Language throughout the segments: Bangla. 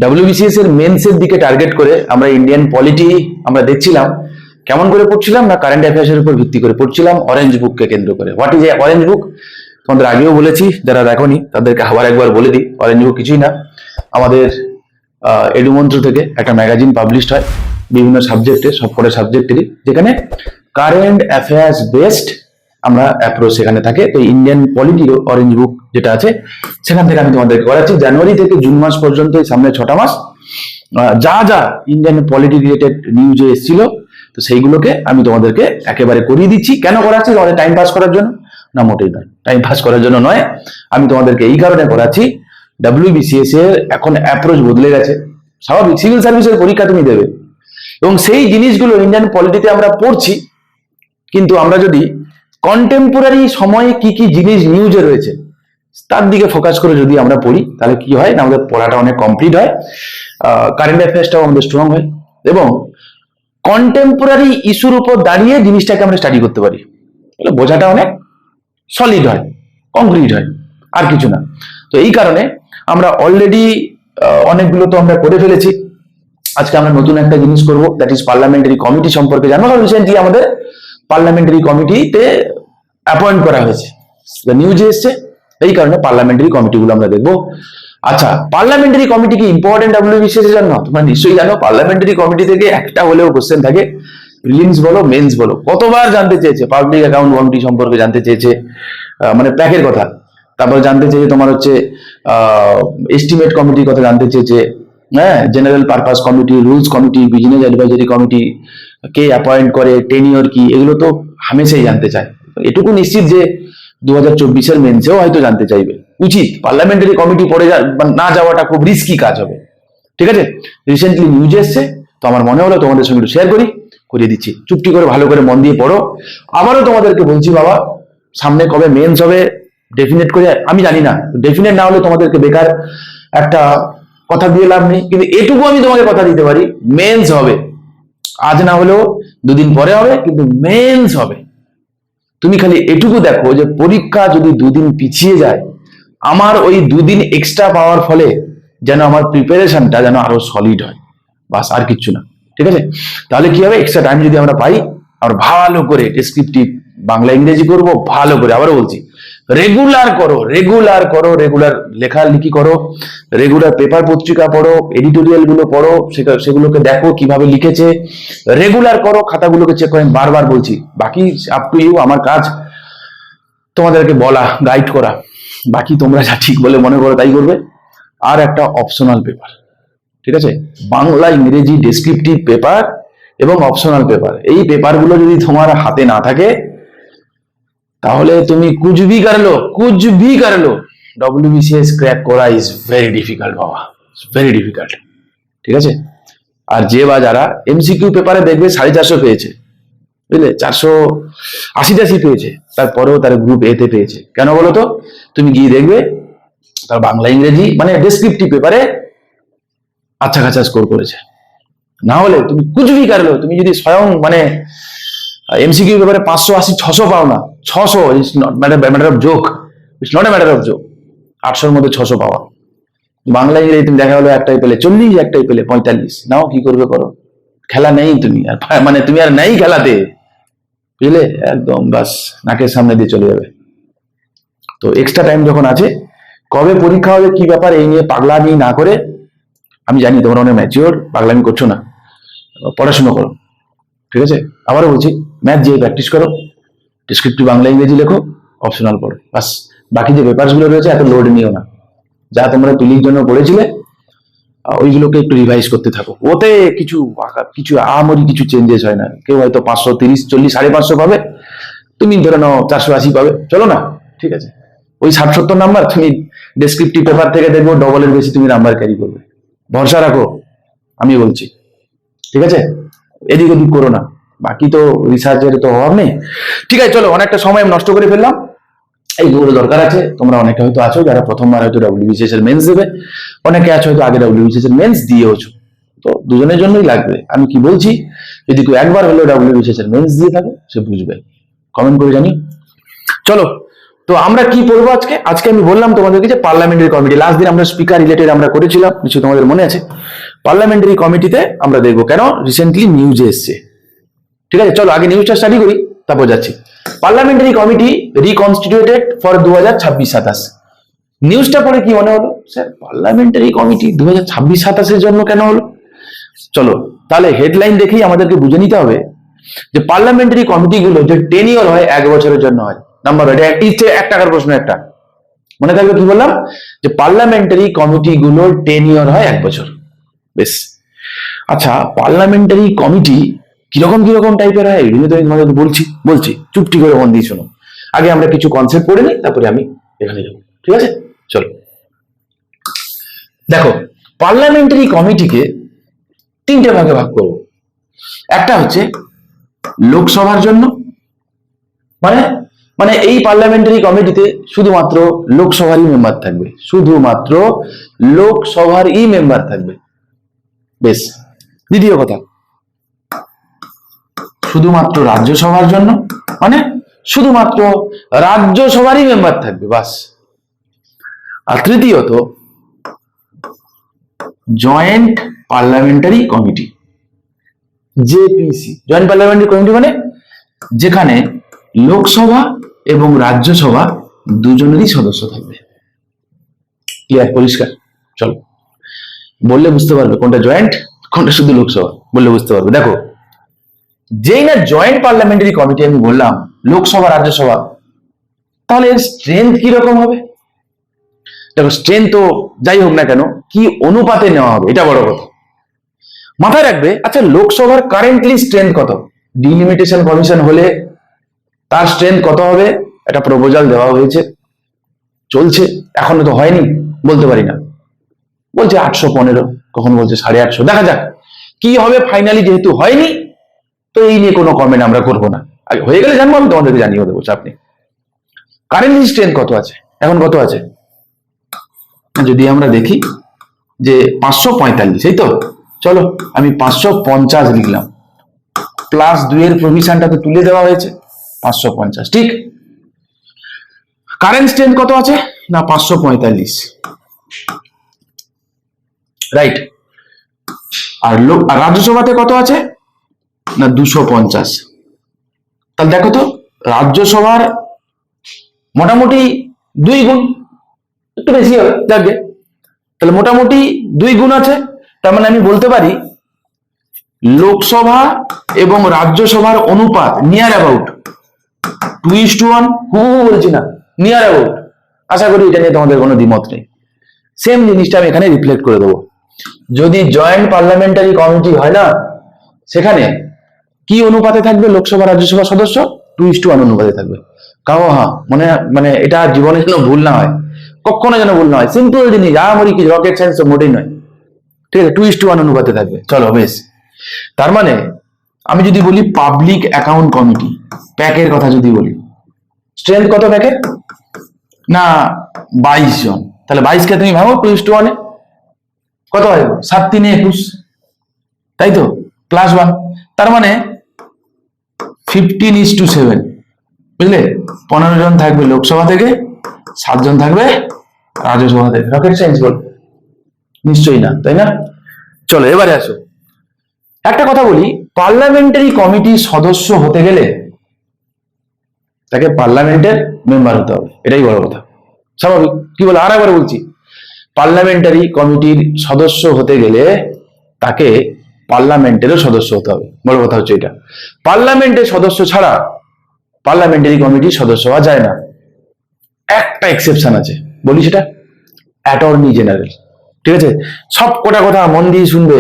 ডব্লিউবিসিএস এর মেন্সের দিকে টার্গেট করে আমরা ইন্ডিয়ান পলিটি আমরা দেখছিলাম কেমন করে পড়ছিলাম না, কারেন্ট অ্যাফেয়ার্সের উপর ভিত্তি করে পড়ছিলাম অরেঞ্জ বুককে কেন্দ্র করে। হোয়াট ইজ এ অরেঞ্জ বুক? তোমাদের আগেও বলেছি, যারা দেখোনি তাদেরকে আবার একবার বলে দিই। অরেঞ্জ বুক কিছুই না, আমাদের এডুমন্ত্র থেকে একটা ম্যাগাজিন পাবলিশড হয় বিভিন্ন সাবজেক্টের, সবকটা সাবজেক্টেরই, যেখানে কারেন্ট অ্যাফেয়ার্স বেসড আমরা অ্যাপ্রোচ সেখানে থাকে। তো ইন্ডিয়ান পলিটির অরেঞ্জ বুক যেটা আছে সেখান থেকে আমি তোমাদেরকে করাচ্ছি। জানুয়ারি থেকে জুন মাস পর্যন্ত এই সামনে 6টা মাস যা যা ইন্ডিয়ান পলিটি রিলেটেড নিউজে এসেছিল, তো সেইগুলোকে আমি তোমাদেরকে একেবারে করিয়ে দিচ্ছি। কেন করাচ্ছি? তোমাদের টাইম পাস করার জন্য না? মোটেই নয়, টাইম পাস করার জন্য নয়। আমি তোমাদেরকে এই কারণে করাচ্ছি, ডব্লিউবিসিএস এর এখন অ্যাপ্রোচ বদলে গেছে। স্বাভাবিক, সিভিল সার্ভিসের পরীক্ষা তুমি দেবে এবং সেই জিনিসগুলো ইন্ডিয়ান পলিটিতে আমরা পড়ছি, কিন্তু আমরা যদি কন্টেম্পোরারি সময়ে কি কি জিনিস নিউজে রয়েছে তার দিকে ফোকাস করে যদি আমরা পড়ি, তাহলে কি হয় না, আমাদের পড়াটা অনেক কমপ্লিট হয়, কারেন্ট অ্যাফেয়ার্সটাও আমাদের স্ট্রং হয় এবং কন্টেম্পোরারি ইস্যুর উপর দাঁড়িয়ে জিনিসটাকে আমরা স্টাডি করতে পারি। তাহলে বোঝাটা অনেক সলিড হয়, কংক্রিট হয়, আর কিছু না। তো এই কারণে আমরা অলরেডি অনেকগুলো তো আমরা করে ফেলেছি। আজকে আমরা নতুন একটা জিনিস করব, দ্যাট ইজ পার্লামেন্টারি কমিটি সম্পর্কে জানবো। কারণ রিসেন্টলি আমাদের পার্লামেন্টারি কমিটিতে অ্যাপয়েন্ট করা হয়েছে, নিউজে এসছে, এই কারণে পার্লামেন্টারি কমিটিগুলো আমরা দেখবো। আচ্ছা, পার্লামেন্টারি কমিটি কি ইম্পর্টেন্ট ডব্লিউবিসিএস এর জন্য? তোমরা নিশ্চয়ই জানো পার্লামেন্টারি কমিটি থেকে একটা হলেও কোশ্চেন থাকে, প্রিলিমস বলো মেন্স বলো। কতবার জানতে চেয়েছে পাবলিক অ্যাকাউন্ট কমিটি সম্পর্কে জানতে চেয়েছে, মানে প্যাকের কথা। তারপর জানতে চেয়েছে তোমার হচ্ছে এস্টিমেট কমিটির কথা জানতে চেয়েছে, হ্যাঁ, general purpose committee, rules committee, business advisory committee, কে অ্যাপয়েন্ট করে, টেনিওর কি, এগুলো তো হামেশাই জানতে চায়। এটুকু নিশ্চিত যে 2024-এর মেন্সেও হয়তো জানতে চাইবে। উচিত, পার্লামেন্টারি কমিটি পড়ে না যাওয়াটা খুব রিস্কি কাজ হবে। ঠিক আছে, রিসেন্টলি নিউজ এসছে, তো আমার মনে হলো তোমাদের সঙ্গে একটু শেয়ার করিয়ে দিচ্ছি। চুপটি করে ভালো করে মন দিয়ে পড়ো। আবারও তোমাদেরকে বলছি বাবা, সামনে কবে মেন্স হবে ডেফিনেট করে আমি জানি না, ডেফিনেট না হলে তোমাদেরকে বেকার একটা কথা দিয়ে লাভ নেই, কিন্তু এটুকু আমি তোমাকে কথা দিতে পারি, মেন্স হবে। আজ না হলেও দুদিন পরে হবে, কিন্তু মেন্স হবে। তুমি খালি এটুকু দেখো যে পরীক্ষা যদি দুদিন পিছিয়ে যায়, আমার ওই দুদিন এক্সট্রা পাওয়ার ফলে যেন আমার প্রিপারেশনটা যেন আরো সলিড হয়, বাস, আর কিচ্ছু না। ঠিক আছে, তাহলে কি হবে, এক্সট্রা টাইম যদি আমরা পাই, আমরা ভালো করে ডেসক্রিপটিভ বাংলা ইংরেজি করব, ভালো করে, আবারও বলছি, রেগুলার লেখালেখি করো, রেগুলার পেপার পত্রিকা পড়ো, এডিটোরিয়াল গুলো পড়ো, সেগুলোকে দেখো কিভাবে লিখেছে, রেগুলার করো, খাতাগুলোকে চেক করেন। বারবার বলছি, বাকি আপ টু ইউ, আমার কাজ তোমাদেরকে বলা, গাইড করা, বাকি তোমরা যা ঠিক বলে মনে করো তাই করবে। আর একটা অপশনাল পেপার, ঠিক আছে, বাংলা ইংরেজি ডেসক্রিপটিভ পেপার এবং অপশনাল পেপার, এই পেপারগুলো যদি তোমার হাতে না থাকে, তাহলে তুমি কুচবি করলো ডব্লিউবিসিএস ক্র্যাক করা ইজ ভেরি ডিফিকাল্ট বাবা, ভেরি ডিফিকাল্ট। ঠিক আছে, আর যে বা যারা এমসিকিউ পেপারে দেখবে 450 পেয়েছে, বুঝলে, 480 পেয়েছে, তারপরেও তার গ্রুপ এতে পেয়েছে, কেন বলো তো? তুমি গিয়ে দেখবে তার বাংলা ইংরেজি মানে ডেসক্রিপটিভ পেপারে আচ্ছা খাচ্ছা স্কোর করেছে। না হলে তুমি কুচবি করলো, তুমি যদি স্বয়ং মানে এমসিকিউ পেপারে 580-600 পাও না, 600 it's not matter of joke, it's not a matter of joke. 800-র মধ্যে 600 পাওয়া, বাংলা ইংরেজি তুমি দেখা গেলো একটাই পেলে 40, একটাই পেলে 45, নাও কি করবে করো, খেলা নেই তুমি আর, মানে তুমি আর নেই খেলাতে, বুঝলে, একদম বাস নাকের সামনে দিয়ে চলে যাবে। তো এক্সট্রা টাইম যখন আছে, কবে পরীক্ষা হবে কি ব্যাপার এই নিয়ে পাগলামি না করে, আমি জানি তোমরা অনেক ম্যাচিওর, পাগলামি করছো না, পড়াশোনা করো। ঠিক আছে, আবারও বলছি, ম্যাথ যে প্র্যাকটিস করো, ডেসক্রিপটিভ বাংলা ইংরেজি লেখো, অপশনাল পড়ো, বাস। বাকি যে পেপারস গুলো রয়েছে এত লোড নিও না, যা তোমরা পিলির জন্য পড়েছিলে ওইগুলোকে একটু রিভাইজ করতে থাকো। ওতে কিছু আহামরি কিছু চেঞ্জেস হয় না। কেউ হয়তো 530, 40, 550 পাবে, তুমি ধরে নাও 480 পাবে, চলো না, ঠিক আছে। ওই 60-70 নাম্বার তুমি ডেসক্রিপটিভ পেপার থেকে দেখবো ডবলের বেশি তুমি নাম্বার ক্যারি করবে, ভরসা রাখো, আমি বলছি। ঠিক আছে, এদিক ওদিক করো না, বাকি তো রিসার্চের তো অভাব নেই। ঠিক আছে, চলো, অনেকটা সময় নষ্ট করে ফেললাম, এইগুলো দরকার আছে। তোমরা অনেকে হয়তো আছো যারা প্রথমবার হয়তো ডব্লিউবিসিএস এর মেন্স দেবে, অনেকে আছো হয়তো আগে ডব্লিউবিসিএস এর মেন্স দিয়েওছো, তো দুজনের জন্যই লাগবে। আমি কি বলছি, যদি কেউ একবার হলেও ডব্লিউবিসিএস এর মেন্স দিয়ে থাকে সে বুঝবে, কমেন্ট করে জানি। চলো, তো আমরা কি পড়বো আজকে? আজকে আমি বললাম তোমাদেরকে যে পার্লামেন্টারি কমিটি, লাস্ট দিন আমরা স্পিকার রিলেটেড আমরা করেছিলাম, নিশ্চয়ই তোমাদের মনে আছে। পার্লামেন্টারি কমিটিতে আমরা দেখবো কেন রিসেন্টলি নিউজে এসছে। ঠিক আছে, চলো আগে নিউজটা স্টাডি করি, তারপর যাচ্ছি। Parliamentary committee reconstituted for 2026-27। নিউজটা পড়ে কি মনে হলো? স্যার পার্লামেন্টারি কমিটি 2026-27 জন্য কেন হলো? চলো তাহলে হেডলাইন দেখেই আমাদেরকে বুঝে নিতে হবে যে পার্লামেন্টারি কমিটিগুলো যে টেনিওর হয় 1 বছরের জন্য হয়। নাম্বার এটা 1 টাকার প্রশ্ন একটা মনে থাকবে। কি বললাম? যে পার্লামেন্টারি কমিটিগুলো টেনিওর হয় 1 বছর। বেশ, আচ্ছা পার্লামেন্টারি কমিটি কিরকম কিরকম টাইপের হয় এগুলো তো আমি তোমাদের বলছি চুপটি করে মন দিয়ে শোনো। আগে আমরা কিছু কনসেপ্ট পড়ে নিই, তারপরে আমি এখানে যাবো। ঠিক আছে, চলো দেখো পার্লামেন্টারি কমিটিকে 3টে ভাগে ভাগ করবো। একটা হচ্ছে লোকসভার জন্য, মানে এই পার্লামেন্টারি কমিটিতে শুধুমাত্র লোকসভারই মেম্বার থাকবে, শুধুমাত্র লোকসভারই মেম্বার থাকবে। বেশ, দ্বিতীয় কথা শুধুমাত্র রাজ্যসভার জন্য, মানে শুধুমাত্র রাজ্যসভারই মেম্বার থাকবে, বাস। আর তৃতীয়ত joint parliamentary committee, জেপিসি। Joint parliamentary committee মানে যেখানে লোকসভা এবং রাজ্যসভা দুজনেরই সদস্য থাকবে। ক্লিয়ার, পরিষ্কার? চলো বললে বুঝতে পারবে কোনটা জয়েন্ট কোনটা শুধু লোকসভা, বললে বুঝতে পারবে। দেখো যেই না জয়েন্ট পার্লামেন্টারি কমিটি আমি বললাম লোকসভা রাজ্যসভা, তাহলে এর স্ট্রেংথ কিরকম হবে? দেখো স্ট্রেংথ তো যাই হোক না কেন কি অনুপাতে নেওয়া হবে এটা বড় কথা মাথায় রাখবে। আচ্ছা লোকসভার কারেন্টলি স্ট্রেংথ কত? ডিলিমিটেশন কমিশন হলে তার স্ট্রেংথ কত হবে? একটা প্রপোজাল দেওয়া হয়েছে, চলছে, এখনো তো হয়নি, বলতে পারি না। বলছে 815, কখন বলছে 850, দেখা যাক কি হবে ফাইনালি। যেহেতু হয়নি তো এই নিয়ে কোনো কমেন্ট আমরা করবো না, আগে হয়ে গেলে জানবো, আমি তোমাদেরকে জানিয়ে দেবো, চাপ নেই। কারেন্টলি স্ট্রেংথ কত আছে এখন? কত আছে যদি আমরা দেখি যে 545, এই তো। চলো আমি 550 লিখলাম, +2 এর প্রভিশনটাতে তুলে দেওয়া হয়েছে 550, ঠিক। কারেন্ট স্ট্রেংথ কত আছে না 545, রাইট। আর রাজ্যসভাতে কত আছে না 250। তাহলে দেখো তো রাজ্যসভার মোটামুটি 2 গুণ, একটু বেশি হবে যাকে, তাহলে মোটামুটি 2 গুণ আছে। তার মানে আমি বলতে পারি লোকসভা এবং রাজ্যসভার অনুপাত নিয়ার অ্যাবাউট 2:1। বলছি না, নিয়ার অ্যাবাউট। আশা করি এটা নিয়ে তোমাদের কোনো দ্বিমত নেই। সেম জিনিসটা আমি এখানে রিফ্লেক্ট করে দেবো। যদি জয়েন্ট পার্লামেন্টারি কমিটি হয় না, সেখানে কি অনুপাতে থাকবে লোকসভা রাজ্যসভা সদস্য? 2:1 অনুপাতে থাকবে। কাও হ্যাঁ মানে এটা জীবনে যেন ভুল না হয়, কখনো যেন ভুল না হয়। সিম্পল জিনিস, আমারই কি রকেট সায়েন্স তো মোটেই নয়, ঠিক আছে। 2:1 অনুপাতে থাকবে। চলো বেশ, তার মানে আমি যদি বলি পাবলিক অ্যাকাউন্ট কমিটি, প্যাকের কথা যদি বলি, স্ট্রেংথ কত প্যাকের না 22 জন। তাহলে 22 কে তুমি ভাবো 2:1 কত হয়? 7 3 21, তাই তো, +1। তার মানে 15:7, বুঝলে? 15 জন থাকবে লোকসভা থেকে, 7 জন থাকবে রাজ্যসভা থেকে। রকেট সায়েন্স বল? নিশ্চয়ই না, তাই না? চলো এবারে আসো, একটা কথা বলি, পার্লামেন্টারি কমিটির সদস্য হতে গেলে তাকে পার্লামেন্টের মেম্বার হতে হবে, এটাই বড় কথা, স্বাভাবিক। কি বলে, আর একবার বলছি, পার্লামেন্টারি কমিটির সদস্য হতে গেলে তাকে পার্লামেন্টেরও সদস্য হতে হবে, বড় কথা হচ্ছে এটা। পার্লামেন্টের সদস্য ছাড়া পার্লামেন্টারি কমিটির সদস্য হওয়া যায় না। একটা এক্সেপশন আছে, বলি সেটা, অ্যাটর্নি জেনারেল। ঠিক আছে, সব কটা কথা মন দিয়ে শুনবে।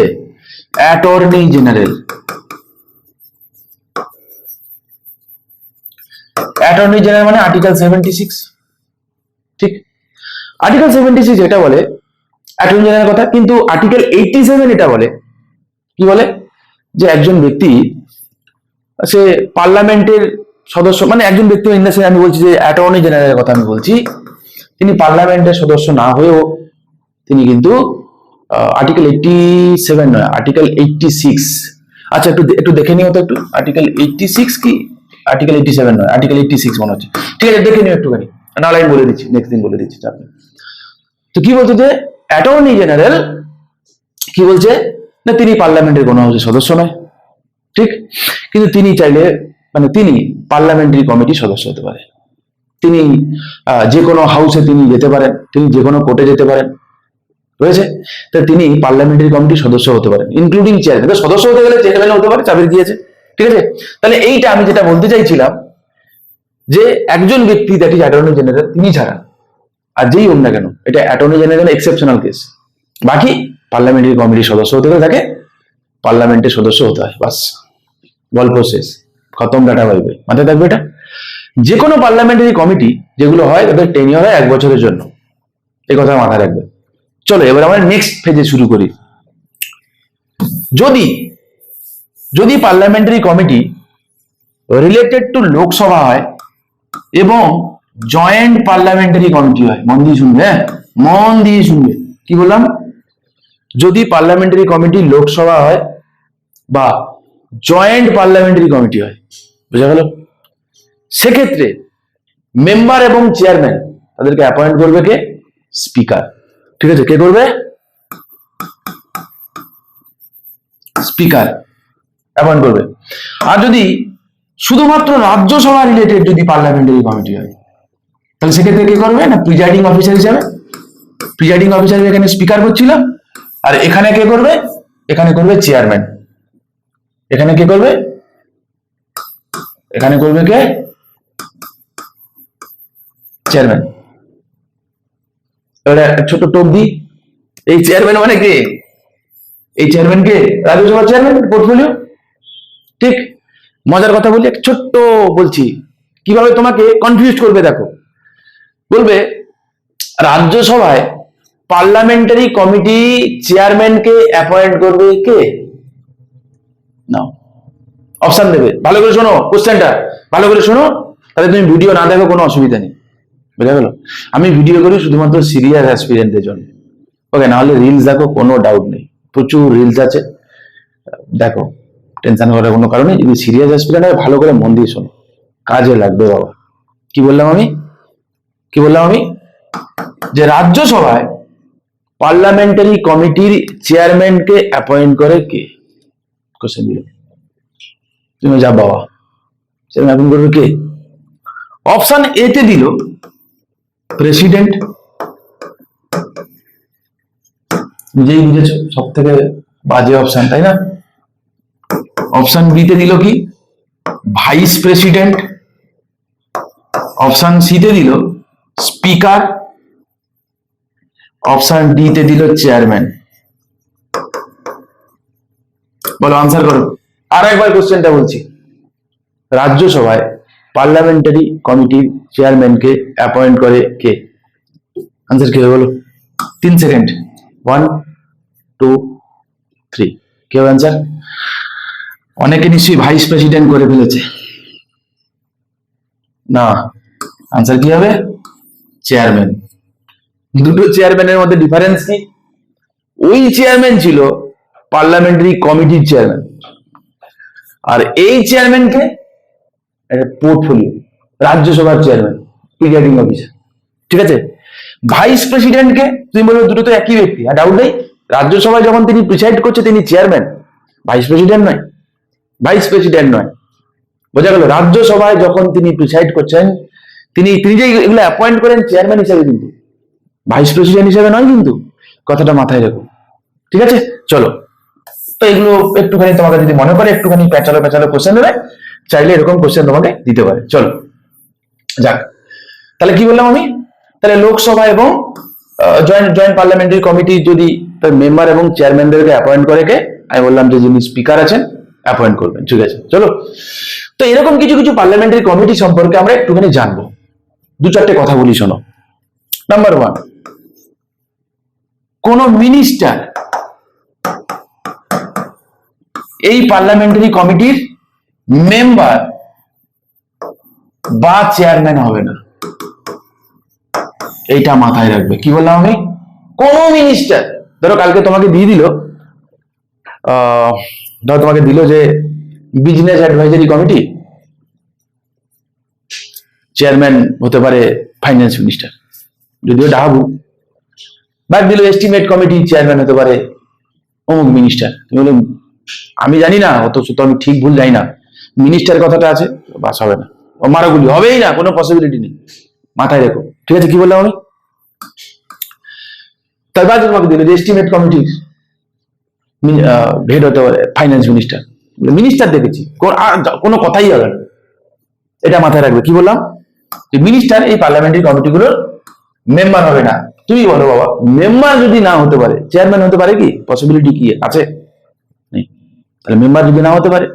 অ্যাটর্নি জেনারেল, অ্যাটর্নি জেনারেল মানে আর্টিকেল 76, ঠিক। আর্টিকেল 76 এটা বলে অ্যাটর্নি জেনারেল কথা, কিন্তু আর্টিকেল 87 এটা বলে, কি বলে, যে একজন ব্যক্তি সে পার্লামেন্টের সদস্য, মানে একজন ব্যক্তি ইন দ্য সেন্স, আমি বলছি যে অ্যাটর্নি জেনারেলের কথা আমি বলছি, তিনি পার্লামেন্টের সদস্য না হয়েও তিনি কিন্তু আর্টিকেল 87 নয়, আর্টিকেল 86। আচ্ছা একটু দেখে নিও তো একটু, আর্টিকেল 86 কি আর্টিকেল 87 নয়, আর্টিকেল 86 মনে হচ্ছে, ঠিক আছে, দেখে নিও একটুখানি। নাহলে আমি বলে দিচ্ছি, নেক্সট দিন বলে দিচ্ছি। তো কি বলছে যে অ্যাটর্নি জেনারেল কি বলছে না, তিনি পার্লামেন্টের কোনো হাউসের সদস্য নয়, ঠিক, কিন্তু তিনি চাইলে মানে তিনি পার্লামেন্টারি কমিটির সদস্য হতে পারে, তিনি যে কোনো হাউসে তিনি যেতে পারেন, তিনি যে কোনো কোর্টে যেতে পারেন, রয়েছে। তা তিনি পার্লামেন্টারি কমিটির সদস্য হতে পারেন, ইনক্লুডিং চেয়ারম্যান। সদস্য হতে গেলে চেয়ারম্যান হতে পারে, চাবির দিয়েছে, ঠিক আছে। তাহলে এইটা আমি যেটা বলতে চাইছিলাম যে একজন ব্যক্তি, দ্যাট ইজ অ্যাটর্নি জেনারেল, তিনি ছাড়া আর যেই হোক না কেন, এটা অ্যাটর্নি জেনারেল এক্সেপশনাল কেস, বাকি পার্লামেন্টারি কমিটির সদস্য হতে গেলে তাকে পার্লামেন্টের সদস্য হতে হয়, বাস, গল্প শেষ, খতম, ডাটা বাইবে। মাথায় থাকবে এটা। যে কোনো পার্লামেন্টারি কমিটি যেগুলো হয় তাদের টেনিওর হয় 1 বছরের জন্য, এই কথা মাথায় রাখবে। চলো এবার আমরা নেক্সট ফেজে শুরু করি। যদি parliamentary committee related to Lok Sabha হয় এবং জয়েন্ট পার্লামেন্টারি কমিটি হয়, মন দিয়ে শুনবে, মন দিয়ে শুনবে, কি বললাম, যদি পার্লামেন্টারি কমিটি লোকসভা হয় বা জয়েন্ট পার্লামেন্টারি কমিটি হয়, বোঝা গেল, সেক্ষেত্রে মেম্বার এবং চেয়ারম্যান তাদেরকে অ্যাপয়েন্ট করবে কে? স্পিকার, ঠিক আছে। কে করবে? স্পিকার অ্যাপয়েন্ট করবে। আর যদি শুধুমাত্র রাজ্যসভা রিলেটেড যদি পার্লামেন্টারি কমিটি হয়, তাহলে সেক্ষেত্রে কে করবে না, প্রিজাইডিং অফিসার হিসাবে, প্রিজাইডিং অফিসার এখানে স্পিকার করছিল, আর এখানে কে করবে? এখানে করবে চেয়ারম্যান। এখানে কে করবে? এখানে করবে কে? চেয়ারম্যান। এবারে ছোট টোপ দি, এই চেয়ারম্যান মানে কে? এই চেয়ারম্যান কে? রাজ্যসভার চেয়ারম্যান, পোর্টফোলিও, ঠিক। মজার কথা বলি, ছোট্ট বলছি, কিভাবে তোমাকে কনফিউজ করবে দেখো। বলবে রাজ্যসভায় পার্লামেন্টারি কমিটি চেয়ারম্যানকে অ্যাপয়েন্ট করবে কে? নাও অপশন দেবে, ভালো করে শোনো কোশ্চেনটা, ভালো করে শোনো, তাহলে তুমি ভিডিও না দেখো কোনো অসুবিধা নেই, বুঝা গেল। আমি ভিডিও করি শুধুমাত্র সিরিয়াস অ্যাসপিরেন্টদের জন্য, ওকে, না হলে রিলস দেখো, কোনো ডাউট নেই, প্রচুর রিলস আছে, দেখো, টেনশন করার কোনো কারণে। যদি সিরিয়াস অ্যাসপিরেন্ট হয় ভালো করে মন দিয়ে শোনো, কাজে লাগবে বাবা। কি বললাম আমি যে রাজ্যসভায় পার্লামেন্টারি কমিটির চেয়ারম্যানকে অ্যাপয়েন্ট করে কে? কোশ্চেন দিল, তুমি যা বাবা, চেয়ারম্যান অ্যাপয়েন্ট করবে কে? অপশন এ তে দিল প্রেসিডেন্ট, নিজেই বুঝেছো, সব থেকে বাজে অপশন, তাই না। অপশন বি তে দিল কি? Vice president. অপশন সি তে দিল স্পিকার। অপশন ডি তে দিল চেয়ারম্যান। বলো, আনসার করো। আর একবার কোশ্চেনটা বলছি, রাজ্যসভায় পার্লামেন্টারি কমিটির চেয়ারম্যানকে অ্যাপয়েন্ট করে কে? আনসার কি হবে বলো? 3 সেকেন্ড, 1 2 3, কেউ অ্যান্সার? অনেকে নিশ্চয়ই ভাইস প্রেসিডেন্ট করে ফেলেছে, না, আনসার কি হবে? চেয়ারম্যান। দুটো চেয়ারম্যানের মধ্যে ডিফারেন্স কি? ওই চেয়ারম্যান ছিল পার্লামেন্টারি কমিটির চেয়ারম্যান, আর এই চেয়ারম্যানকে পোর্টফোলিও, রাজ্যসভার চেয়ারম্যান, প্রিজাইডিং অফিসার, ঠিক আছে। ভাইস প্রেসিডেন্টকে তুমি বলবে দুটো তো একই ব্যক্তি, আর ডাউট নেই, রাজ্যসভায় যখন তিনি প্রিসাইড করছে তিনি চেয়ারম্যান, ভাইস প্রেসিডেন্ট নয়, বোঝা গেল। রাজ্যসভায় যখন তিনি প্রিসাইড করছেন, তিনি যে এগুলো অ্যাপয়েন্ট করেন চেয়ারম্যান হিসাবে, কিন্তু ভাইস প্রেসিডেন্ট হিসাবে নয়, কিন্তু কথাটা মাথায় রাখো, ঠিক আছে। চলো, তো এগুলো একটুখানি তোমাকে যদি মনে করে একটুখানি পেঁচালো কোশ্চেন দেবে, চাইলে এরকম কোশ্চেন তোমাকে দিতে পারে। চলো যাক, তাহলে কি বললাম আমি? তাহলে লোকসভা এবং জয়েন্ট পার্লামেন্টারি কমিটি যদি মেম্বার এবং চেয়ারম্যানদেরকে অ্যাপয়েন্ট করে কে? আমি বললাম যে যিনি স্পিকার আছেন অ্যাপয়েন্ট করবেন, ঠিক আছে। চলো, তো এরকম কিছু পার্লামেন্টারি কমিটি সম্পর্কে আমরা একটুখানি জানবো। 2-4টে কথা বলি, শোনো। নাম্বার 1, কোন মিনিস্টার এই পার্লামেন্টারি কমিটির মেম্বার বা চেয়ারম্যান হবে না, এইটা মাথায় রাখবে। কি বললাম আমি? কোন মিনিস্টার, ধরো কালকে তোমাকে দিয়ে দিল, ধরো তোমাকে দিল যে বিজনেস অ্যাডভাইজারি কমিটি, চেয়ারম্যান হতে পারে ফাইন্যান্স মিনিস্টার, যদিও ডাহাবু, বাদ দিল এস্টিমেট কমিটি চেয়ারম্যান হতে পারে অমুক মিনিস্টার। তুমি বলে আমি জানি না, অত তো আমি ঠিক ভুল জানি না, মিনিস্টার কথাটা আছে, বাস হবে না, ও মারাগুলি হবেই না, কোনো পসিবিলিটি নেই, মাথায় রেখো। ঠিক আছে, কি বললাম আমি? তারপর তোমাকে দিল যে এস্টিমেট কমিটির হেড হতে পারে ফাইন্যান্স মিনিস্টার। মিনিস্টার দেখেছি, কোনো কথাই হবে না, এটা মাথায় রাখবে। কি বললাম? যে মিনিস্টার এই পার্লামেন্টারি কমিটিগুলোর মেম্বার হবে না। তুমি বলো বাবা, মেম্বার যদি না হতে পারে চেয়ারম্যান হতে পারে? কি পসিবিলিটি কি আছে? নেই। তাহলে মেম্বার যদি না হতে পারে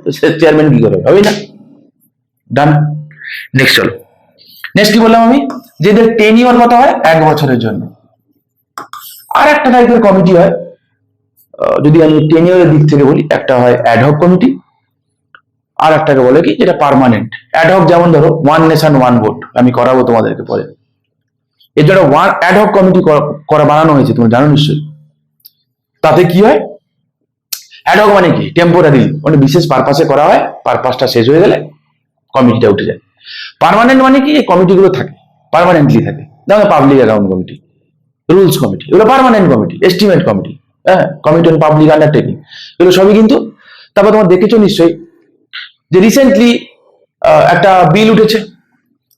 চেয়ারম্যান কি করে? হবেই না। ডান। নেক্সট চলো। নেক্সট কি বললাম আমি? যে এদের টেনিওর কত হয়? 1 বছরের জন্য। আর একটা টাইপের কমিটি হয়, যদি আমি টেনিওরের দিক থেকে বলি, একটা হয় অ্যাডহক কমিটি, আর একটাকে বলে কি যেটা পার্মানেন্ট। অ্যাডহক যেমন ধরো ওয়ান নেশন ওয়ান ভোট, আমি করাবো তোমাদেরকে পরে। এর জন্য অ্যাডহক কমিটি করা বানানো হয়েছে, তুমি জানো নিশ্চয়ই। তাতে কি হয়? অ্যাডহক মানে কি? টেম্পোরারি, মানে বিশেষ পারপাসে করা হয়, পারপাসটা শেষ হয়ে গেলে কমিটিটা উঠে যায়। পার্মানেন্ট মানে কি? এই কমিটিগুলো থাকে, পার্মানেন্টলি থাকে। যেমন public account committee, rules committee, এগুলো পার্মানেন্ট কমিটি। এস্টিমেট কমিটি, হ্যাঁ, কমিটি অন পাবলিক আন্ডারটেকিং, এগুলো সবই কিন্তু। তারপর তোমার দেখেছো নিশ্চয়ই যে রিসেন্টলি একটা বিল উঠেছে,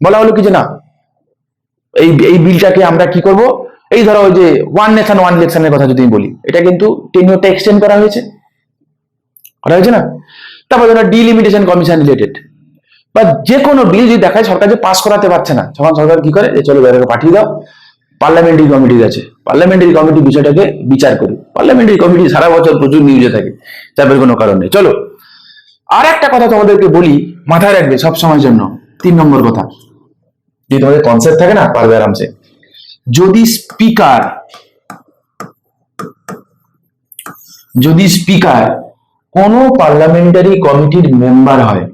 বলা হলো কি যে না, এই বিলটাকে আমরা কি করব, এই ধরো ওই যে ওয়ান নেশন ওয়ান ইলেকশনের কথা যদি বলি, এটা কিন্তু টেনিওরটা এক্সটেন্ড করা হয়েছে না? তারপর ধরো ডিলিমিটেশন কমিশন রিলেটেড, বা যে কোনো বিল যদি দেখায় সরকার যে পাস করাতে পারছে না, তখন সরকার কি করে, চলো বাইরে পাঠিয়ে দাও, পার্লামেন্টারি কমিটি আছে, পার্লামেন্টারি কমিটি বিষয়টাকে বিচার করি। পার্লামেন্টারি কমিটি সারা বছর প্রচুর নিউজে থাকে, চাপের কোনো কারণ নেই। চলো আর একটা কথা তোমাদেরকে বলি, মাথায় রাখবে সব সময়ের জন্য। 3 নম্বর কথা, যদি তোমাদের কনসেপ্ট থাকে না, পারবে আরামসে। যদি স্পিকার কোনো পার্লামেন্টারি কমিটির মেম্বার হয়,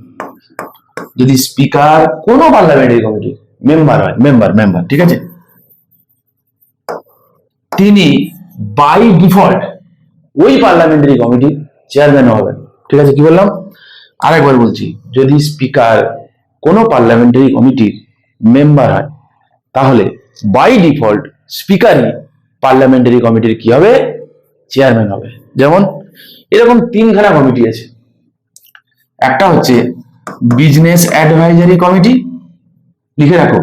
যদি স্পিকার কোনো পার্লামেন্টারি কমিটির মেম্বার হয়, মেম্বার, ঠিক আছে, তিনি বাই ডিফল্ট ওই পার্লামেন্টারি কমিটির চেয়ারম্যান হবেন। ঠিক আছে, কি বললাম? আরেকবার বলছি, যদি স্পিকার কোনো পার্লামেন্টারি কমিটির মেম্বার হয়, তাহলে বাই ডিফল্ট স্পিকারই পার্লামেন্টারি কমিটির কি হবে? চেয়ারম্যান হবে। যেমন এরকম 3খানা কমিটি আছে। একটা হচ্ছে বিজনেস অ্যাডভাইজারি কমিটি, লিখে রাখো।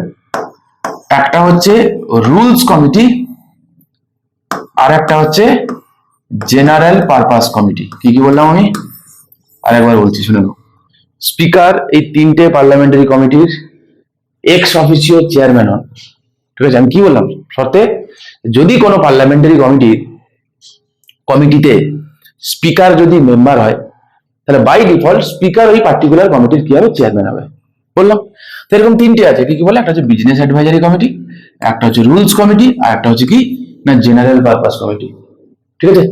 একটা হচ্ছে রুলস কমিটি, আর একটা হচ্ছে জেনারেল পারপাস কমিটি। কি কি বললাম আমি? আরেকবার বলছি, শুনে নাও। স্পিকার এই 3টে পার্লামেন্টারি কমিটির এক্স অফিসিও চেয়ারম্যান হন। ঠিক আছে, আমি কি বললাম? শর্তে, যদি কোনো পার্লামেন্টারি কমিটিতে স্পিকার যদি মেম্বার হয়, তাহলে বাই ডিফল্ট স্পিকার ওই পার্টিকুলার কমিটির কি হবে? চেয়ারম্যান হবে। বললাম তো এরকম 3টে আছে। কি কি বলে? একটা হচ্ছে বিজনেস অ্যাডভাইজারি কমিটি, একটা হচ্ছে রুলস কমিটি, আর একটা হচ্ছে কি না জেনারেল পারপাস কমিটি। ঠিক আছে,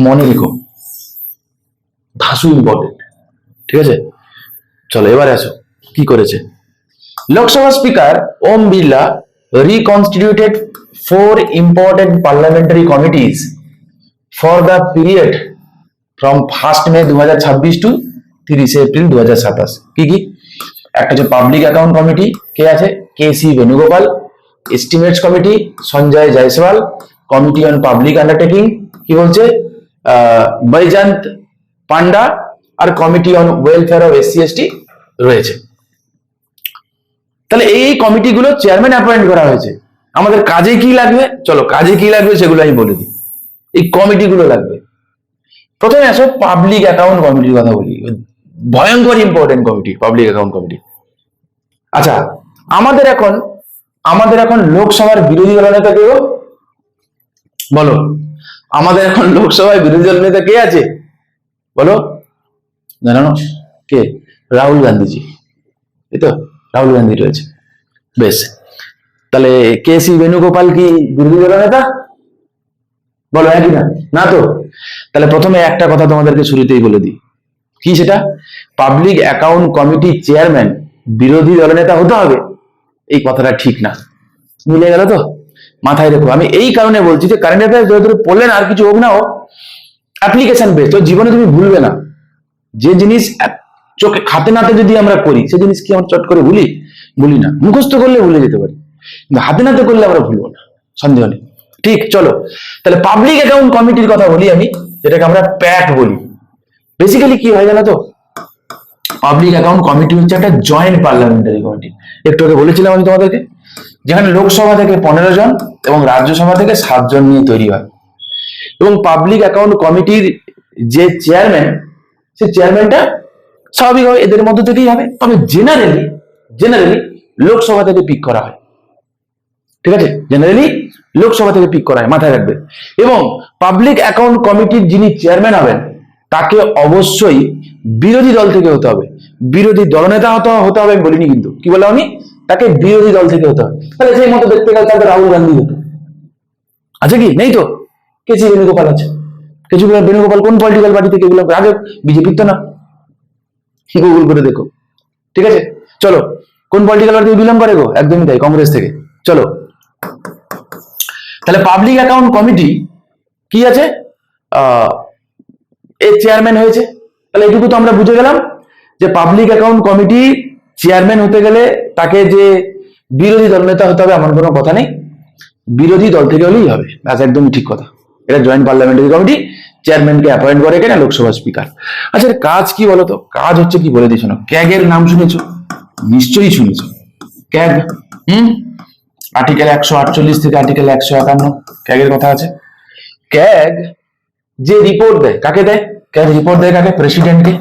মনে রেখো, ধাসু ইম্পর্টেন্ট। ঠিক আছে, চলো এবার আসো কি করেছে। Lok Sabha speaker Om Birla reconstituted 4 important parliamentary committees for the period from 1st May 2026 to 30 April 2027। কি কি? একটা হচ্ছে পাবলিক অ্যাকাউন্ট কমিটি, কে আছে? KC Venugopal. Estimates committee, Sanjay Jaiswal. Committee on public undertaking, কি বলছে? বৈজয়ন্ত পান্ডা। আর committee on welfare of SC ST রয়েছে। তাহলে এই কমিটিগুলো চেয়ারম্যান অ্যাপয়েন্ট করা হয়েছে। আমাদের কাজে কি লাগবে? চলো কাজে কি লাগবে সেগুলো আমি বলে দিই। এই কমিটিগুলো লাগবে। প্রথমে আসো পাবলিক অ্যাকাউন্ট কমিটির কথা বলি, ভয়ঙ্কর important committee, public account committee. আচ্ছা, আমাদের এখন লোকসভার বিরোধী দলনেতা কে? বলো, আমাদের এখন লোকসভায় বিরোধী দলনেতা কে আছে? বলো, জানো কে? রাহুল গান্ধীজি। এই তো রাহুল গান্ধী রয়েছে। বেশ, তাহলে KC বেনুগোপাল কি বিরোধী দলনেতা? বলো হ্যাঁ কি না? না তো। তাহলে প্রথমে একটা কথা তোমাদেরকে শুরুতেই বলে দিই, কি সেটা? পাবলিক অ্যাকাউন্ট কমিটি চেয়ারম্যান বিরোধী দলনেতা হতে হবে, এই কথাটা ঠিক না। মিলে গেল তো? মাথায় রেখো। আমি এই কারণে বলছি যে কারেন্ট অ্যাফেয়ার্স ধরে পড়লেন, আর কিছু হোক না হোক, অ্যাপ্লিকেশন বেসড, জীবনে তুমি ভুলবে না। যে জিনিস চোখে খাতে নাতে যদি আমরা করি, সে জিনিস কি আমরা চট করে ভুলি না। মুখস্থ করলে ভুলে যেতে পারি, কিন্তু হাতে নাতে করলে আমরা ভুলবো না, সন্দেহ নেই। ঠিক, চলো তাহলে পাবলিক অ্যাকাউন্ট কমিটির কথা বলি আমি, যেটাকে আমরা প্যাক বলি। বেসিক্যালি কি হয় জানো তো, পাবলিক অ্যাকাউন্ট কমিটি হচ্ছে একটা জয়েন্ট পার্লামেন্টারি কমিটি। একটু আগে বলেছিলাম আমি তোমাদেরকে, যেখানে লোকসভা থেকে 15 জন এবং রাজ্যসভা থেকে 7 জন নিয়ে তৈরি হয়। এবং পাবলিক অ্যাকাউন্ট কমিটির যে চেয়ারম্যান, সে চেয়ারম্যানটা স্বাভাবিকভাবে এদের মধ্য থেকেই হবে, তবে জেনারেলি লোকসভা থেকে পিক করা হয়। ঠিক আছে, জেনারেলি লোকসভা থেকে পিক করা হয়, মাথায় রাখবে। এবং পাবলিক অ্যাকাউন্ট কমিটির যিনি চেয়ারম্যান হবেন তাকে অবশ্যই বিরোধী দল থেকে হতে হবে। বিরোধী দলনেতা হতে হবে আমি বলিনি, কিন্তু কি বললাম আমি, তাকে বিরোধী দল থেকে হতে হবে। তাহলে সেই মতো দেখতে গেলে তাহলে রাহুল গান্ধী হতো, আছে কি নেই তো, কেসি বেণুগোপাল আছে। কেসি বেণুগোপাল কোন পলিটিক্যাল পার্টি থেকে, এগুলো আগে বিজেপির তো না, গুগল করে দেখো। ঠিক আছে, চলো কোন পলিটিক্যাল পার্টি বিলং করে গো, একদমই তাই, কংগ্রেস থেকে। চলো তাহলে পাবলিক অ্যাকাউন্ট কমিটি কি আছে, এর চেয়ারম্যান হয়েছে। তাহলে এটুকু তো আমরা বুঝে গেলাম যে পাবলিক অ্যাকাউন্ট কমিটি চেয়ারম্যান হতে গেলে তাকে যে বিরোধী দল নেতা হতে হবে এমন কোনো কথা নেই, বিরোধী দল থেকে হলেই হবে, ব্যাস একদমই ঠিক কথা। এটা জয়েন্ট পার্লামেন্টারি কমিটি, চেয়ারম্যানকে অ্যাপয়েন্ট করে কেন লোকসভা স্পিকার। আচ্ছা, কাজ কি বলতো, কাজ হচ্ছে কি বলে দিয়েছো না, ক্যাগের নাম শুনেছো, নিশ্চয়ই শুনেছো ক্যাগ। আর্টিকেল 148 থেকে আর্টিকেল 151 ক্যাগের কথা আছে। ক্যাগ যে রিপোর্ট দেয়, কাকে দেয়, ক্যাগ রিপোর্ট দেয় কাকে, প্রেসিডেন্টকে।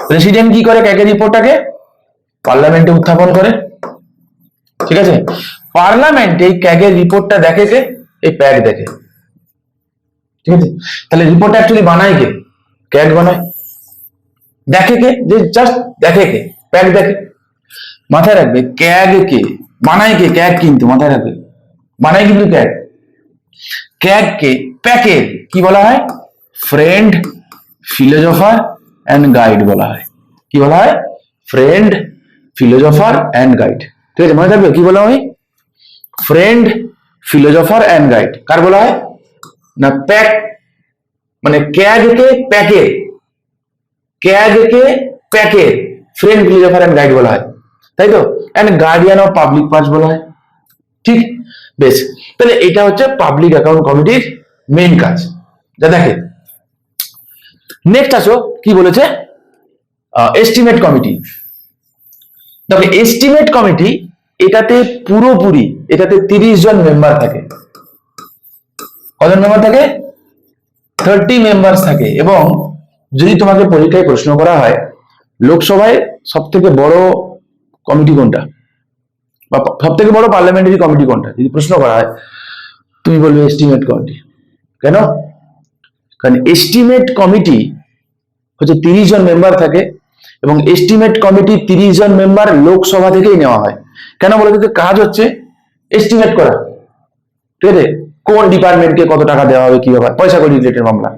প্রেসিডেন্ট কি করে, ক্যাগের রিপোর্টটাকে পার্লামেন্টে উত্থাপন করে। ঠিক আছে, পার্লামেন্ট এই ক্যাগের রিপোর্টটা দেখে কে, এই প্যাগ দেখে। ঠিক আছে, তাহলে রিপোর্টটা অ্যাকচুয়ালি বানায় কে, ক্যাগ বানায়। দেখে কে, যে জাস্ট দেখে কে, প্যাগ দেখে। মাথায় রাখবে, ক্যাগ কে বানায় কে, ক্যাগ কিন্তু মাথায় রাখবে বানায় কিন্তু ক্যাগ। ক্যাগ কে প্যাকের কি বলা হয়, ফ্রেন্ড, ফিলোজফার অ্যান্ড গাইড বলা হয়। কি বলা হয়, ফ্রেন্ড, ফিলোজফার অ্যান্ড গাইড। ঠিক আছে, মনে থাকবে কি বলা হয়, ফ্রেন্ড, ফিলোজফার অ্যান্ড গাইড। কার বলা হয় না, প্যাক, মানে ক্যাগ কে প্যাকের, ক্যাগ কে প্যাকের ফ্রেন্ড, ফিলোজফার অ্যান্ড গাইড বলা হয়, তাই তো, and guardian of public purse বলা হয়। ঠিক, বেশ, তাহলে এটা হচ্ছে পাবলিক অ্যাকাউন্ট কমিটির মেইন কাজ, যা দেখে। নেক্সট আসো, কি বলেছে, এস্টিমেট কমিটি। দেখো এস্টিমেট কমিটি, এটাতে পুরোপুরি, এটাতে 30 জন মেম্বার থাকে। কজন মেম্বার থাকে, 30 মেম্বার থাকে। এবং যদি তোমাকে পরীক্ষায় প্রশ্ন করা হয় লোকসভায় সব থেকে বড় কমিটি কোনটা, বা সব থেকে বড় পার্লামেন্টারি কমিটি কোনটা, যদি প্রশ্ন করা হয় তুমি বলবে এস্টিমেট কমিটি। কেন, কারণ এস্টিমেট কমিটি হচ্ছে 30 জন মেম্বার থাকে, এবং এস্টিমেট কমিটি 30 জন মেম্বার লোকসভা থেকেই নেওয়া হয়। কেন বলে দিতে, কাজ হচ্ছে এস্টিমেট করা। ঠিক আছে, কোন ডিপার্টমেন্টকে কত টাকা দেওয়া হবে, কি ব্যাপার, পয়সা কড়ি রিলেটেড মামলা।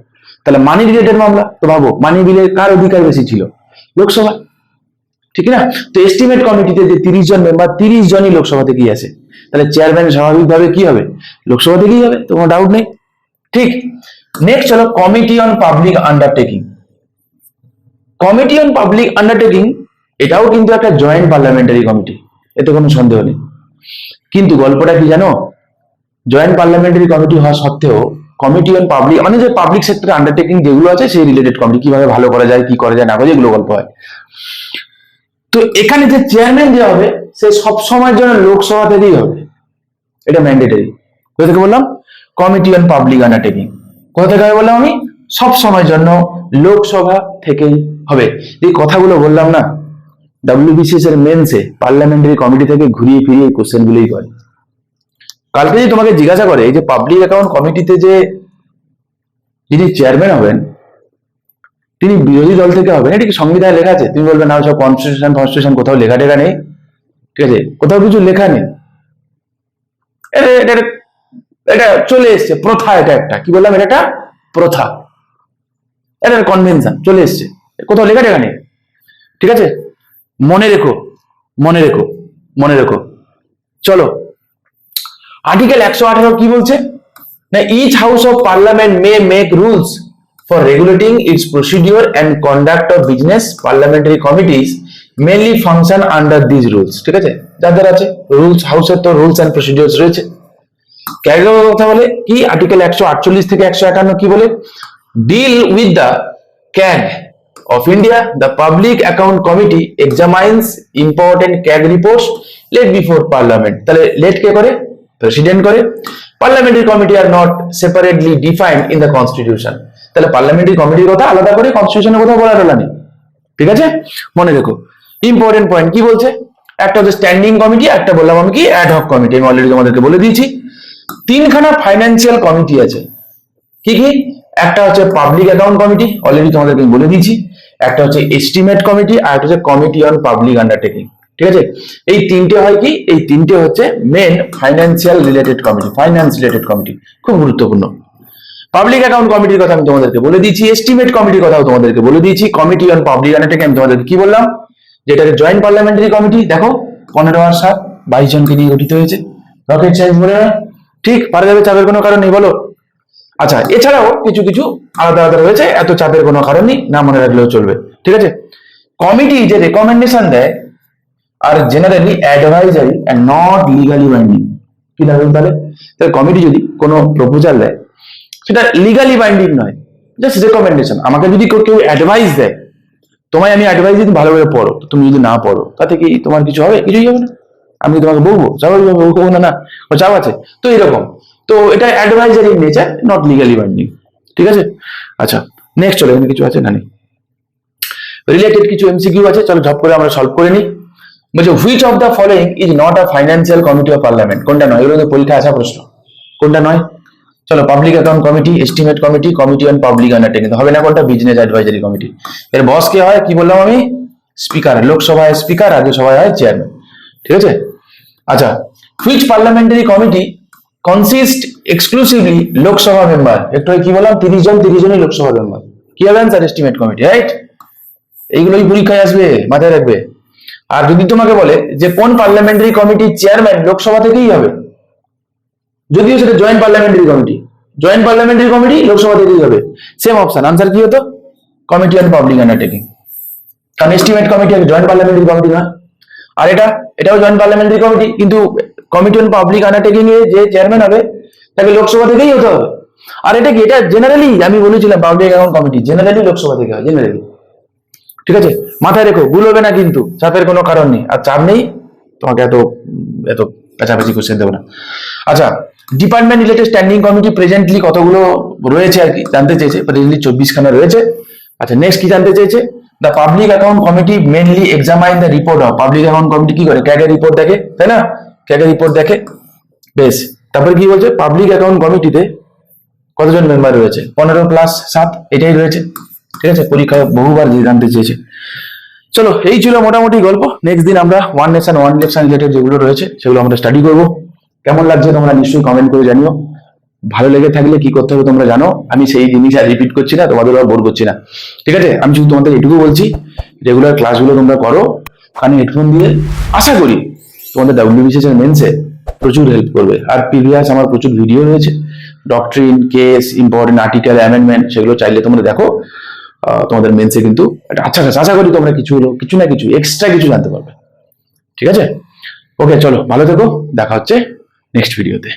তাহলে মানি রিলেটেড মামলা, তো ভাবো মানি বিলে কার অধিকার বেশি ছিল, লোকসভা, ঠিক না। তো এস্টিমেট কমিটিতে যে 30 জন মেম্বার, 30 জনই লোকসভা থেকেই আসে, তাহলে চেয়ারম্যান স্বাভাবিকভাবে কি হবে, লোকসভা থেকেই হবে, তো কোনো ডাউট নেই। ঠিক, নেক্সট হলো committee on public undertaking. Committee on public undertaking এটাও কিন্তু একটা জয়েন্ট পার্লামেন্টারি কমিটি, এতে কোনো সন্দেহ নেই। কিন্তু গল্পটা কি জানো, জয়েন্ট পার্লামেন্টারি কমিটি হওয়া সত্ত্বেও কমিটি অন পাবলিক, মানে যে পাবলিক সেক্টর আন্ডারটেকিং যেগুলো আছে সেই রিলেটেড কমিটি, কিভাবে ভালো করা যায়, কি করা যায় না করা যায়, এগুলো গল্প হয়। তো এখানে যে চেয়ারম্যান যে হবে সে সব সময়ের জন্য লোকসভা থেকেই হবে, এটা ম্যান্ডেটরি। কোথা থেকে বললাম, কমিটি অন পাবলিক আন্ডারটেকিং, কোথা থেকে হবে বললাম আমি, সব সময়ের জন্য লোকসভা থেকেই হবে। এই কথাগুলো বললাম না, WBCS এর মেন্সে পার্লামেন্টারি কমিটি থেকে ঘুরিয়ে ফিরিয়ে কোশ্চেন গুলোই করে। কালকে যদি তোমাকে জিজ্ঞাসা করে এই যে পাবলিক অ্যাকাউন্ট কমিটিতে যে যিনি চেয়ারম্যান হবেন তিনি বিরোধী দল থেকে হবেন, এটা কি সংবিধানে লেখা আছে, তুমি বলবে না সব কনস্টিটিউশন কোথাও লেখা টেখা নেই। ঠিক আছে, কোথাও কিছু লেখা নেই, এটা চলে এসছে প্রথা, এটা একটা কি বললাম, এটা একটা প্রথা, এটা কনভেনশন চলে এসছে, কোথাও লেখা টেখা নেই। ঠিক আছে, মনে রেখো, মনে রেখো, মনে রেখো। চলো আর্টিকেল 118 কি বলছে না, each house of parliament may make rules for regulating its procedure and conduct of business. Parliamentary committees mainly function under this rules, ঠিক আছে, যাদের আছে রুলস, হাউসের তো রুলস অ্যান্ড প্রসিডিউরস রয়েছে। ক্যাগের কথা বলে কি, আর্টিকেল 148 থেকে 151 কি বলে, deal with the CAG of India, the Public Account Committee examines important CAG reports laid before Parliament. তাহলে লেট কে করে, প্রেসিডেন্ট করে। Parliamentary committee are not separately defined in the constitution. তাহলে পার্লামেন্টারি কমিটির কথা আলাদা করে কনস্টিটিউশনের কথা বলা টলা নেই, ঠিক আছে, মনে রেখো। ইম্পর্টেন্ট পয়েন্ট কি বলছে, একটা হচ্ছে স্ট্যান্ডিং কমিটি, একটা বললাম আমি কি অ্যাডহক কমিটি, আমি অলরেডি তোমাদেরকে বলে দিয়েছি। তিনখানা ফাইন্যান্সিয়াল কমিটি আছে, কি কি, একটা হচ্ছে পাবলিক অ্যাকাউন্ট কমিটি, অলরেডি তোমাদেরকে বলে দিয়েছি, একটা হচ্ছে এস্টিমেট কমিটি, আর একটা হচ্ছে কমিটি অন পাবলিক আন্ডারটেকিং, ঠিক আছে। এই তিনটে হয় কি, এই তিনটে হচ্ছে main financial related committee, finance related committee, খুব গুরুত্বপূর্ণ। পাবলিক অ্যাকাউন্ট কমিটির কথা আমি তোমাদেরকে বলে দিয়েছি, এস্টিমেট কমিটির কথাও তোমাদেরকে বলে দিয়েছি, কমিটি অন পাবলিক আন্ডারটেকিং আমি তোমাদেরকে কি বললাম, যেটাকে জয়েন্ট পার্লামেন্টারি কমিটি, দেখো 15/7 22 জনকে নিয়ে গঠিত হয়েছে, রকেট সায়েন্স বলে না, ঠিক পারা যাবে, চাপের কোনো কারণ নেই বলো। আচ্ছা, এছাড়াও কিছু কিছু আলাদা আলাদা রয়েছে, এত চাপের কোনো কারণ নেই, না মনে রাখলেও চলবে, ঠিক আছে। কমিটি যে রেকমেন্ডেশন দেয় আর generally advisory and not legally binding, কি দেখবেন তাহলে, কমিটি যদি কোনো প্রপোজাল দেয় সেটা লিগালি বাইন্ডিং নয়, জাস্ট রেকমেন্ডেশন। আমাকে যদি কেউ অ্যাডভাইস দেয়, তোমায় আমি অ্যাডভাইস দিই ভালোভাবে পড়ো, তুমি যদি না পড়ো তাতে কি তোমার কিছু হবে, কিছুই হবে না, আমি তোমাকে বলবো, স্বাভাবিকভাবে বলবো না, না ও চাপ আছে তো, এরকম। তো এটা advisory nature, not legally binding, ঠিক আছে। আচ্ছা, নেক্সট চলে, এখানে কিছু আছে না, নেই, রিলেটেড কিছু এমসিকিউ আছে, চলো ঝপ করে আমরা সলভ করে নিই। বলছে which of the following is not a financial committee of parliament, কোনটা নয়, এগুলো পরীক্ষা আসা প্রশ্ন, কোনটা নয়। চলো, public account committee, estimate committee, committee on public undertaking, হবে না কোনটা, বিজনেস অ্যাডভাইজারি কমিটি। এর বস কে হয়, কি বললাম আমি, স্পিকার, লোকসভায় স্পিকার, রাজ্যসভায় হয় চেয়ারম্যান, ঠিক আছে। আচ্ছা, which parliamentary committee consist exclusively Lok Sabha member, একটু কি বললাম, 30 জনই লোকসভা মেম্বার, কি হবে অ্যান্সার, এস্টিমেট কমিটি, রাইট। এইগুলোই পরীক্ষায় আসবে, মাথায় রাখবে। আর যদি তোমাকে বলে যে কোন পার্লামেন্টারি কমিটির চেয়ারম্যান লোকসভা থেকেই হবে, যদিও সেটা joint parliamentary committee, joint parliamentary committee Lok Sabha থেকেই হবে, সেম অপশন, আনসার কি হতো, কমিটি অন পাবলিক আন্ডারটেকিং, কারণ estimate committee joint parliamentary committee নয়। আর এটাও জয়েন্ট পার্লামেন্টারি কমিটি, কিন্তু কমিটি অন পাবলিক আন্ডারটেকিং এ যে চেয়ারম্যান হবে তাকে লোকসভা থেকেই হতে হবে। আর এটা কি, এটা জেনারেলি আমি বলেছিলাম public account committee generally Lok Sabha থেকে হয়, জেনারেলি, ঠিক আছে, মাথায় রেখো, ভুল হবে না কিন্তু, চাপের কোনো কারণ নেই, আর চাপ নেই, তোমাকে এত এত কাছাকাছি কোশ্চেন দেবো না। আচ্ছা, department related standing committee presently কতগুলো রয়েছে আর কি জানতে চেয়েছে, প্রেজেন্টলি 24 খানা রয়েছে। আচ্ছা, নেক্সট কি জানতে চেয়েছে, the public account committee mainly examine the report of, public account committee কি করে, ক্যাগের রিপোর্ট দেখে, তাই না, ক্যাগের রিপোর্ট দেখে, বেশ। তারপরে কি বলছে, পাবলিক অ্যাকাউন্ট কমিটিতে কতজন মেম্বার রয়েছে, 15+7, এটাই রয়েছে, ঠিক আছে, পরীক্ষায় বহুবার জানতে চেয়েছে। চলো, এই ছিল মোটামুটি গল্প। নেক্সট দিন আমরা one nation one election related যেগুলো রয়েছে সেগুলো আমরা স্টাডি করব। কেমন লাগছে তোমরা নিশ্চয়ই কমেন্ট করে জানিও। ভালো লেগে থাকলে কি করতে হবে তোমরা জানো, আমি সেই জিনিস আর রিপিট করছি না, তোমাদের আর বোর করছি না, ঠিক আছে। আমি শুধু তোমাদের এটুকু বলছি, রেগুলার ক্লাসগুলো তোমরা করো, কানে হেডফোন দিয়ে, আশা করি তোমাদের WBCS এর মেন্সে প্রচুর হেল্প করবে। আর প্রিভিয়াস আমার প্রচুর ভিডিও রয়েছে, doctrine, case, important article, amendment, সেগুলো চাইলে তোমরা দেখো, তোমাদের মেন্সে কিন্তু আচ্ছা আশা করি তোমরা কিছু না কিছু এক্সট্রা কিছু জানতে পারবে, ঠিক আছে। ওকে, চলো ভালো থেকো, দেখা হচ্ছে নেক্সট ভিডিওতে।